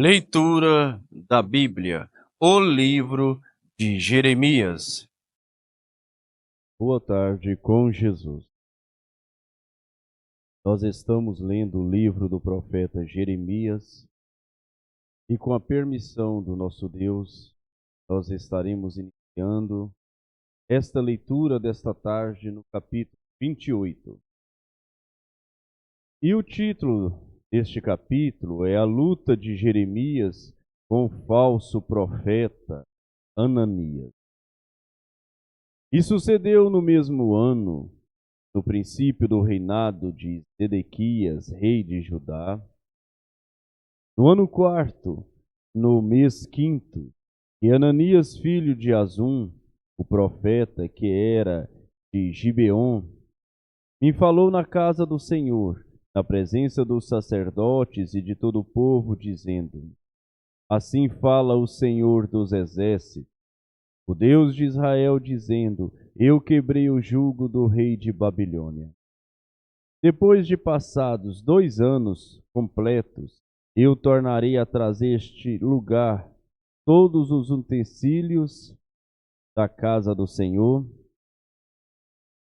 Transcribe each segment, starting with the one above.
Leitura da Bíblia, o livro de Jeremias. Boa tarde com Jesus. Nós estamos lendo o livro do profeta Jeremias e, com a permissão do nosso Deus, nós estaremos iniciando esta leitura desta tarde no capítulo 28. E o título deste capítulo é A Luta de Jeremias com o falso profeta Ananias. E sucedeu no mesmo ano, no princípio do reinado de Zedequias, rei de Judá, no ano quarto, no mês quinto, que Ananias, filho de Azum, o profeta, que era de Gibeon, me falou na casa do Senhor, na presença dos sacerdotes e de todo o povo, dizendo: Assim fala o Senhor dos exércitos, o Deus de Israel, dizendo: Eu quebrei o jugo do rei de Babilônia. Depois de passados 2 anos completos, eu tornarei a trazer este lugar todos os utensílios da casa do Senhor,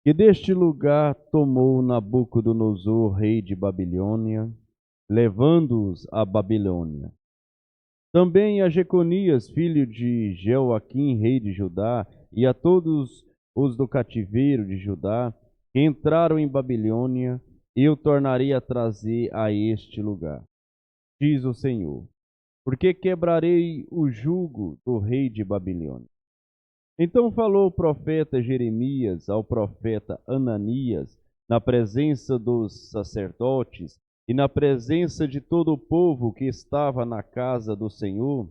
que deste lugar tomou Nabucodonosor, rei de Babilônia, levando-os à Babilônia. Também a Jeconias, filho de Jeoaquim, rei de Judá, e a todos os do cativeiro de Judá, que entraram em Babilônia, eu tornarei a trazer a este lugar, diz o Senhor, porque quebrarei o jugo do rei de Babilônia. Então falou o profeta Jeremias ao profeta Ananias, na presença dos sacerdotes e na presença de todo o povo que estava na casa do Senhor.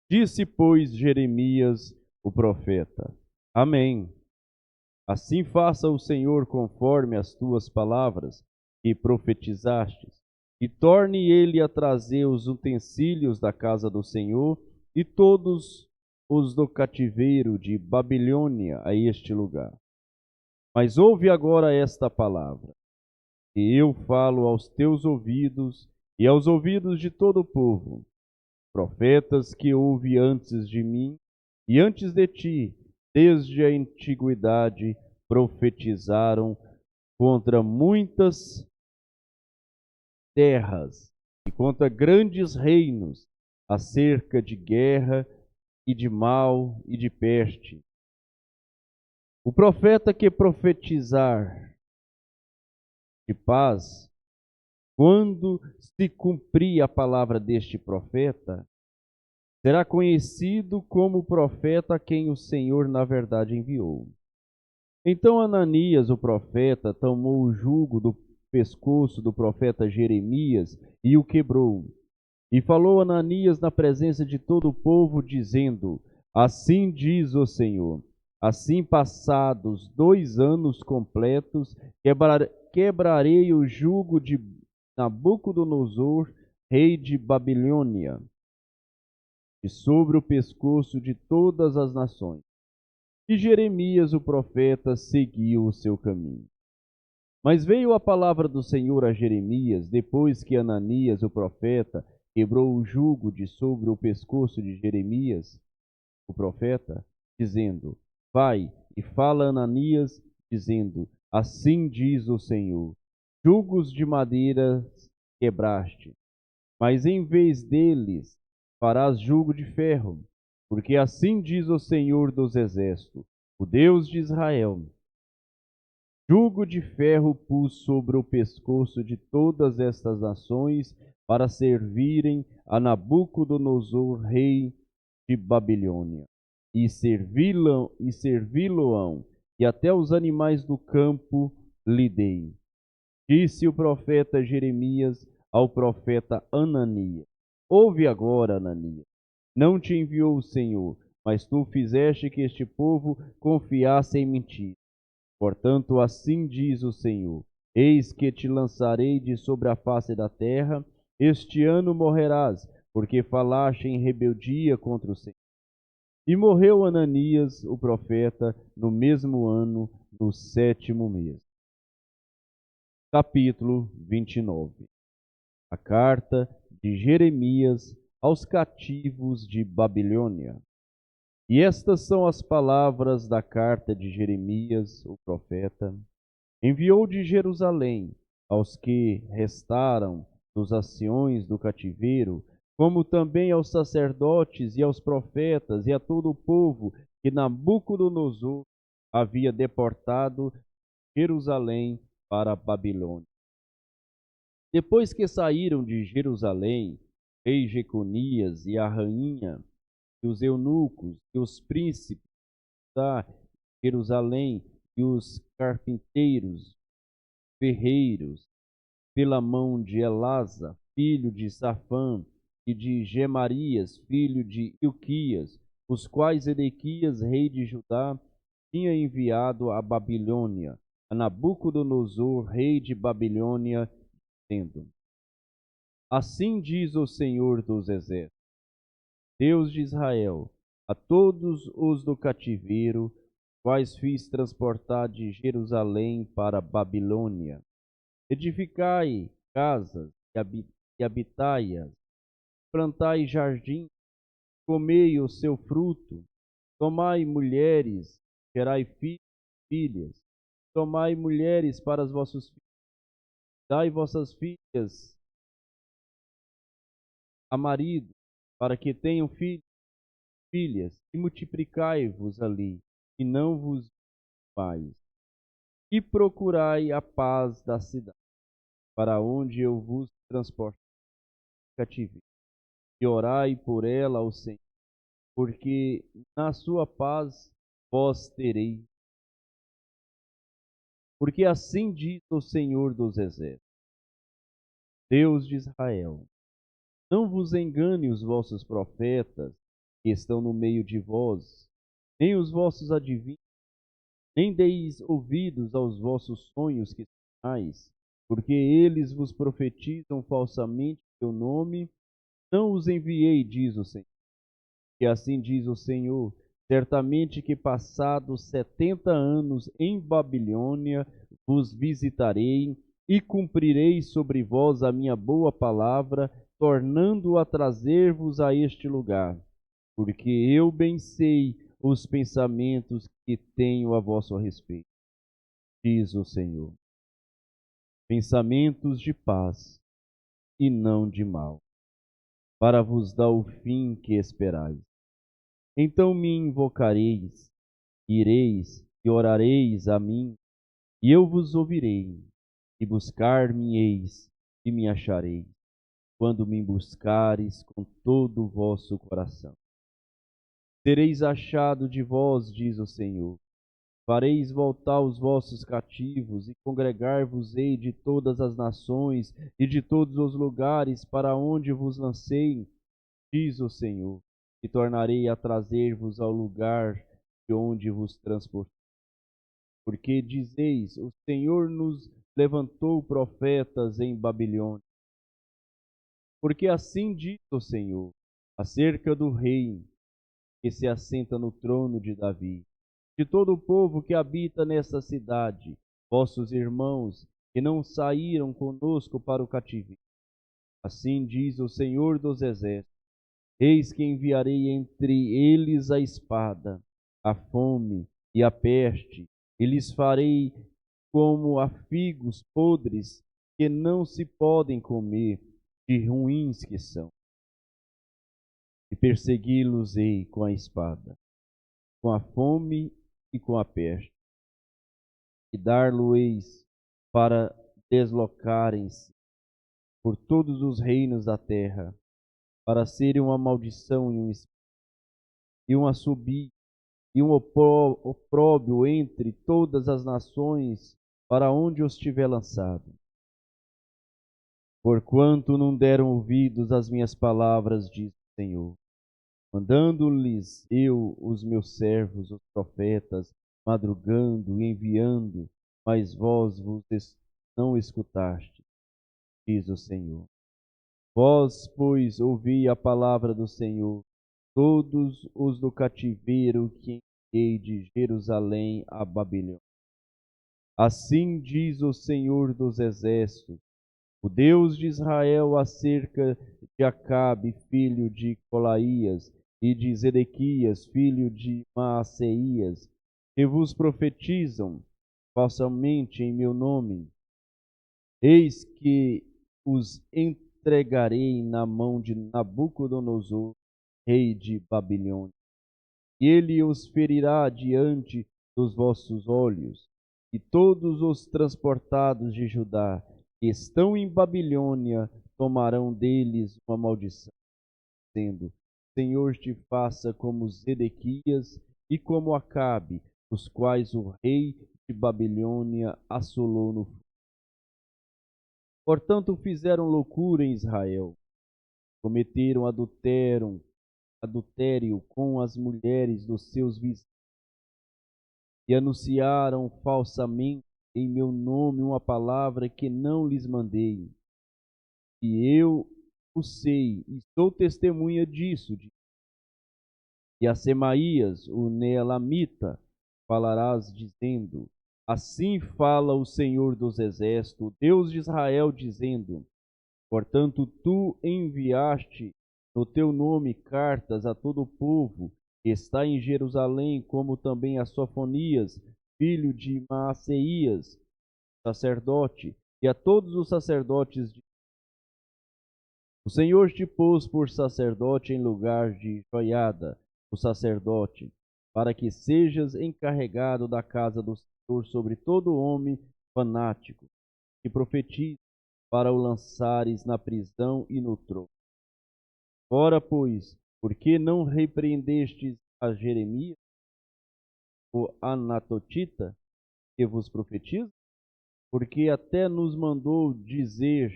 Disse, pois, Jeremias, o profeta: Amém. Assim faça o Senhor conforme as tuas palavras que profetizastes, e torne ele a trazer os utensílios da casa do Senhor e todos os do cativeiro de Babilônia a este lugar. Mas ouve agora esta palavra, que eu falo aos teus ouvidos e aos ouvidos de todo o povo. Profetas que houve antes de mim e antes de ti, desde a antiguidade, profetizaram contra muitas terras e contra grandes reinos, acerca de guerra e de mal e de peste. O profeta que profetizar de paz, quando se cumprir a palavra deste profeta, será conhecido como o profeta a quem o Senhor na verdade enviou. Então Ananias, o profeta, tomou o jugo do pescoço do profeta Jeremias e o quebrou. E falou Ananias na presença de todo o povo, dizendo: Assim diz o Senhor, assim passados 2 anos completos, quebrarei o jugo de Nabucodonosor, rei de Babilônia, e sobre o pescoço de todas as nações. E Jeremias, o profeta, seguiu o seu caminho. Mas veio a palavra do Senhor a Jeremias, depois que Ananias, o profeta, quebrou o jugo de sobre o pescoço de Jeremias, o profeta, dizendo: Vai e fala a Ananias, dizendo: Assim diz o Senhor: Jugos de madeira quebraste, mas em vez deles farás jugo de ferro, porque assim diz o Senhor dos exércitos, o Deus de Israel: Jugo de ferro pus sobre o pescoço de todas estas nações para servirem a Nabucodonosor, rei de Babilônia, e servi-lo-ão, e até os animais do campo lhe dei. Disse o profeta Jeremias ao profeta Ananias: Ouve agora, Ananias. Não te enviou o Senhor, mas tu fizeste que este povo confiasse em mentira. Portanto, assim diz o Senhor: Eis que te lançarei de sobre a face da terra, este ano morrerás, porque falaste em rebeldia contra o Senhor. E morreu Ananias, o profeta, no mesmo ano, no 7º mês. Capítulo 29. A carta de Jeremias aos cativos de Babilônia. E estas são as palavras da carta de Jeremias, o profeta. Enviou de Jerusalém aos que restaram nos anciões do cativeiro, como também aos sacerdotes e aos profetas e a todo o povo que Nabucodonosor havia deportado de Jerusalém para a Babilônia. Depois que saíram de Jerusalém, rei Jeconias e a rainha, e os eunucos e os príncipes da Jerusalém e os carpinteiros, ferreiros, pela mão de Elasa, filho de Safã, e de Gemarias, filho de Ilquias, os quais Edequias, rei de Judá, tinha enviado à Babilônia, a Nabucodonosor, rei de Babilônia, dizendo: Assim diz o Senhor dos Exércitos, Deus de Israel, a todos os do cativeiro, quais fiz transportar de Jerusalém para a Babilônia: edificai casas e habitai-as, plantai jardins, comei o seu fruto, tomai mulheres, gerai filhos e filhas, tomai mulheres para os vossos filhos, dai vossas filhas a marido, para que tenham filhos e filhas, e multiplicai-vos ali, e não vos mais. E procurai a paz da cidade, para onde eu vos transportei cativeiro, e orai por ela ao Senhor, porque na sua paz vós tereis. Porque assim diz o Senhor dos Exércitos, Deus de Israel: não vos engane os vossos profetas que estão no meio de vós, nem os vossos adivinhos, nem deis ouvidos aos vossos sonhos que sonais, porque eles vos profetizam falsamente em teu nome. Não os enviei, diz o Senhor. E assim diz o Senhor: certamente que passados 70 anos em Babilônia vos visitarei e cumprirei sobre vós a minha boa palavra, tornando a trazer-vos a este lugar, porque eu bem sei os pensamentos que tenho a vosso respeito, diz o Senhor. Pensamentos de paz e não de mal, para vos dar o fim que esperais. Então me invocareis, ireis e orareis a mim, e eu vos ouvirei, e buscar-me-eis e me achareis, quando me buscares com todo o vosso coração. Sereis achado de vós, diz o Senhor. Fareis voltar os vossos cativos, e congregar-vos-ei de todas as nações e de todos os lugares para onde vos lancei, diz o Senhor, e tornarei a trazer-vos ao lugar de onde vos transportei. Porque dizeis: o Senhor nos levantou profetas em Babilônia. Porque assim diz o Senhor acerca do rei que se assenta no trono de Davi, de todo o povo que habita nessa cidade, vossos irmãos que não saíram conosco para o cativeiro. Assim diz o Senhor dos Exércitos: eis que enviarei entre eles a espada, a fome e a peste, e lhes farei como a figos podres que não se podem comer, de ruins que são. E persegui-los-ei com a espada, com a fome e com a peste, e dar-lo-eis para deslocarem-se por todos os reinos da terra, para serem uma maldição e um assobio e um opróbio entre todas as nações para onde os tiver lançado. Porquanto não deram ouvidos às minhas palavras, diz o Senhor, mandando-lhes eu os meus servos, os profetas, madrugando e enviando, mas vós não escutaste, diz o Senhor. Vós, pois, ouvi a palavra do Senhor, todos os do cativeiro que enviei de Jerusalém a Babilônia. Assim diz o Senhor dos Exércitos: o Deus de Israel, acerca de Acabe, filho de Colaías, e de Zedequias, filho de Maaseias, que vos profetizam falsamente em meu nome. Eis que os entregarei na mão de Nabucodonosor, rei de Babilônia, e ele os ferirá diante dos vossos olhos, e todos os transportados de Judá que estão em Babilônia tomarão deles uma maldição, dizendo: o Senhor te faça como Zedequias e como Acabe, os quais o rei de Babilônia assolou no fogo. Portanto, fizeram loucura em Israel, cometeram adultério com as mulheres dos seus vizinhos, e anunciaram falsamente em meu nome uma palavra que não lhes mandei. E eu o sei, e sou testemunha disso. E a Semaías, o Neelamita, falarás dizendo: assim fala o Senhor dos Exércitos, o Deus de Israel, dizendo: portanto, tu enviaste no teu nome cartas a todo o povo que está em Jerusalém, como também a Sofonias, filho de Maaseias, sacerdote, e a todos os sacerdotes. O Senhor te pôs por sacerdote em lugar de Joiada, o sacerdote, para que sejas encarregado da casa do Senhor sobre todo homem fanático, que profetize, para o lançares na prisão e no trono. Ora, pois, por que não repreendestes a Jeremias, o Anatotita, que vos profetiza? Porque até nos mandou dizer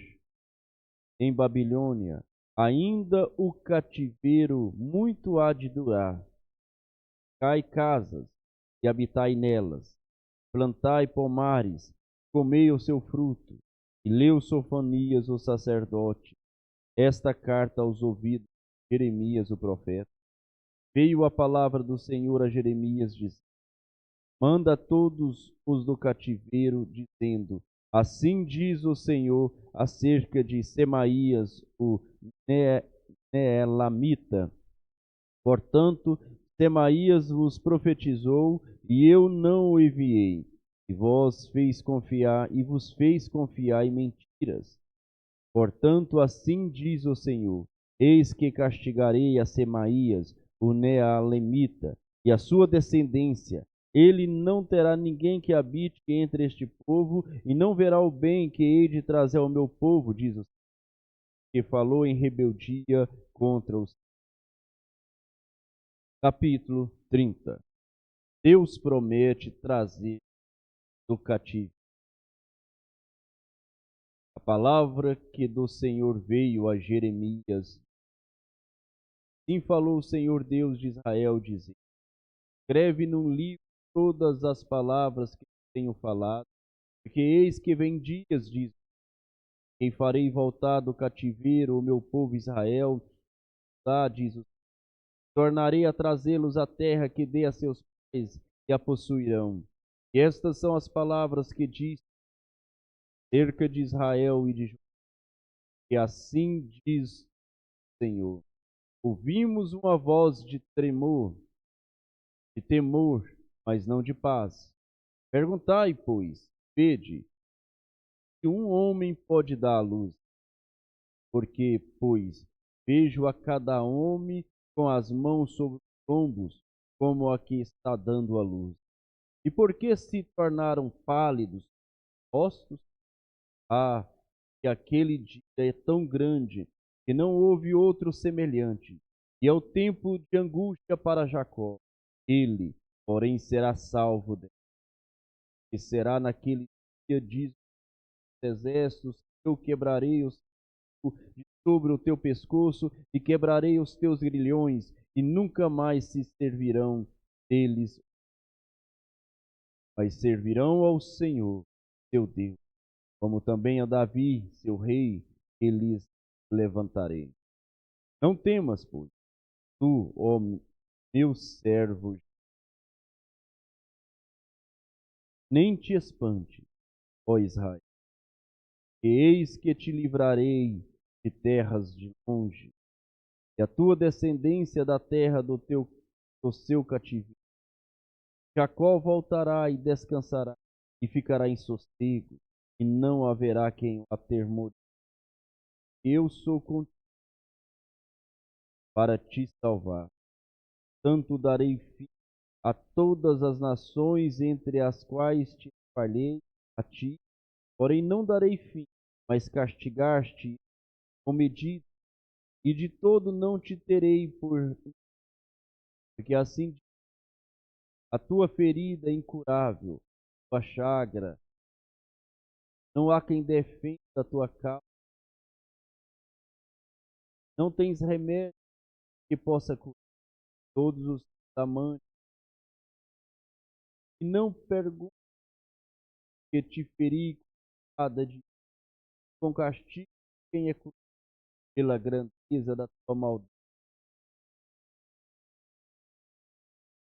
em Babilônia: ainda o cativeiro muito há de durar. Cai casas e habitai nelas, plantai pomares, comei o seu fruto. E leu Sofonias, o sacerdote, esta carta aos ouvidos de Jeremias, o profeta. Veio a palavra do Senhor a Jeremias, dizendo: manda a todos os do cativeiro, dizendo: assim diz o Senhor acerca de Semaías, o Neelamita. Portanto, Semaías vos profetizou, e eu não o enviei, e vos fez confiar em mentiras. Portanto, assim diz o Senhor: eis que castigarei a Semaías, o Neelamita, e a sua descendência. Ele não terá ninguém que habite entre este povo, e não verá o bem que hei de trazer ao meu povo, diz o Senhor, que falou em rebeldia contra os. Capítulo 30. Deus promete trazer do cativo. A palavra que do Senhor veio a Jeremias. Assim falou o Senhor Deus de Israel, dizendo: escreve num livro todas as palavras que tenho falado, porque eis que vem dias, diz, em farei voltar do cativeiro o meu povo Israel, diz o Senhor. Tornarei a trazê-los à terra que dei a seus pais, e a possuirão. E estas são as palavras que diz cerca de Israel e de Judá, que assim diz o Senhor: ouvimos uma voz de tremor, de temor, mas não de paz. Perguntai, pois, vede, que um homem pode dar à luz? Porque, pois, vejo a cada homem com as mãos sobre os ombros, como a que está dando à luz. E por que se tornaram pálidos os rostos? Ah, que aquele dia é tão grande que não houve outro semelhante, e é o tempo de angústia para Jacó. Ele, porém, será salvo dela. E será naquele dia, diz os exércitos, que eu quebrarei os sobre o teu pescoço e quebrarei os teus grilhões, e nunca mais se servirão deles, mas servirão ao Senhor, teu Deus, como também a Davi, seu rei, que lhes levantarei. Não temas, pois, tu, ó meu servo, nem te espante, ó Israel, E eis que te livrarei de terras de longe, e a tua descendência da terra do seu cativeiro. Jacó voltará e descansará, e ficará em sossego, e não haverá quem o atemorize. Eu sou contigo para te salvar. Tanto darei fim a todas as nações entre as quais te espalhei a ti, porém não darei fim, mas castigar-te com medida, e de todo não te terei porque assim a tua ferida é incurável, tua chaga, não há quem defenda a tua causa, não tens remédio que possa curar todos os tamanhos, e não pergunte que te feri com castigo, quem é curado pela grandeza da tua maldade.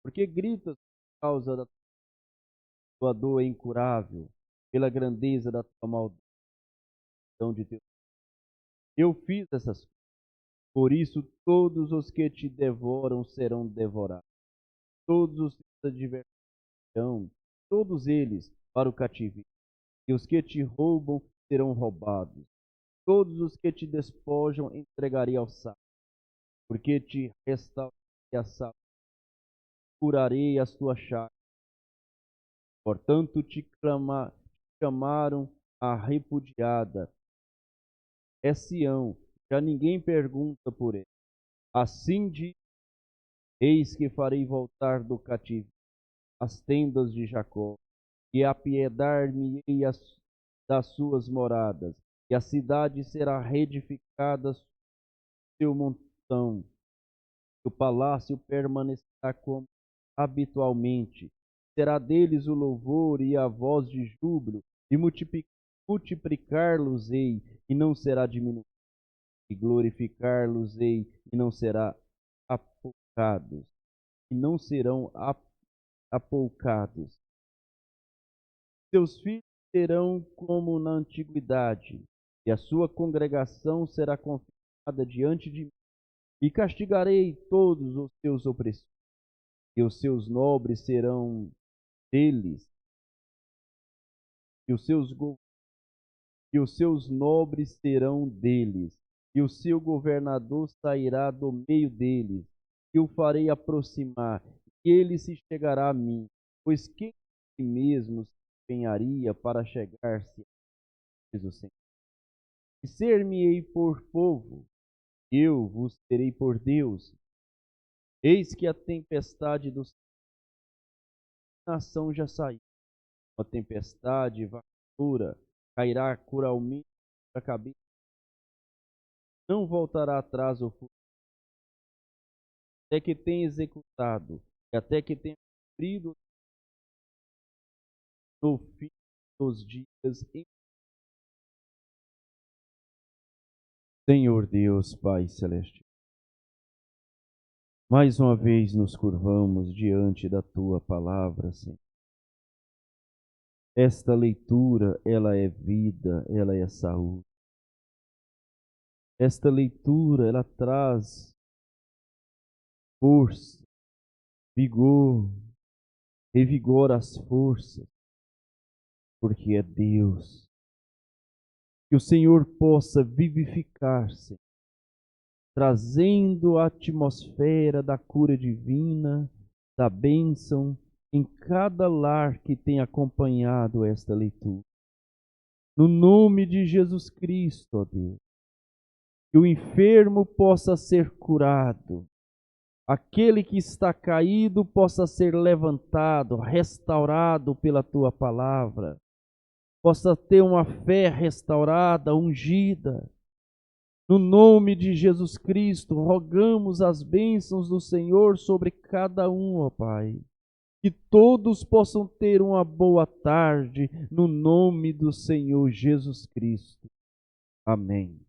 Porque gritas por causa da tua dor é incurável, pela grandeza da tua maldade de Deus. Eu fiz essas coisas, por isso todos os que te devoram serão devorados. Todos os teus adversários, todos eles para o cativeiro. E os que te roubam serão roubados. Todos os que te despojam entregarei ao saco, porque te restaurarei a saúde, curarei as tuas chagas. Portanto te chamaram a repudiada. É Sião, já ninguém pergunta por ele. Assim diz: eis que farei voltar do cativeiro as tendas de Jacó, e apiedar-me-ei das suas moradas, e a cidade será reedificada sobre seu montão. O palácio permanecerá como habitualmente. Será deles o louvor e a voz de júbilo, e multiplicar-los-ei, e não será diminuído, e glorificar-los-ei, e não será apoucados, e não serão apoucados. Seus filhos serão como na antiguidade, e a sua congregação será confirmada diante de mim, e castigarei todos os seus opressores, e os seus nobres serão deles, e os seus nobres serão deles, e o seu governador sairá do meio deles, e o farei aproximar, e ele se chegará a mim, pois quem de si mesmo se empenharia para chegar-se, diz o Senhor. E ser-me-ei por povo, eu vos terei por Deus. Eis que a tempestade do nação já saiu, uma tempestade varrura cairá cruelmente a cabeça, não voltará atrás o futuro, até que tenha executado, e até que tenha cumprido no fim dos dias. Senhor Deus, Pai Celeste, mais uma vez nos curvamos diante da Tua palavra, Senhor. Esta leitura, ela é vida, ela é saúde. Esta leitura, ela traz força, vigor, revigora as forças, porque é Deus. Que o Senhor possa vivificar-se, trazendo a atmosfera da cura divina, da bênção em cada lar que tem acompanhado esta leitura. No nome de Jesus Cristo, ó Deus, que o enfermo possa ser curado, aquele que está caído possa ser levantado, restaurado pela Tua palavra, possa ter uma fé restaurada, ungida. No nome de Jesus Cristo, rogamos as bênçãos do Senhor sobre cada um, ó Pai. Que todos possam ter uma boa tarde, no nome do Senhor Jesus Cristo. Amém.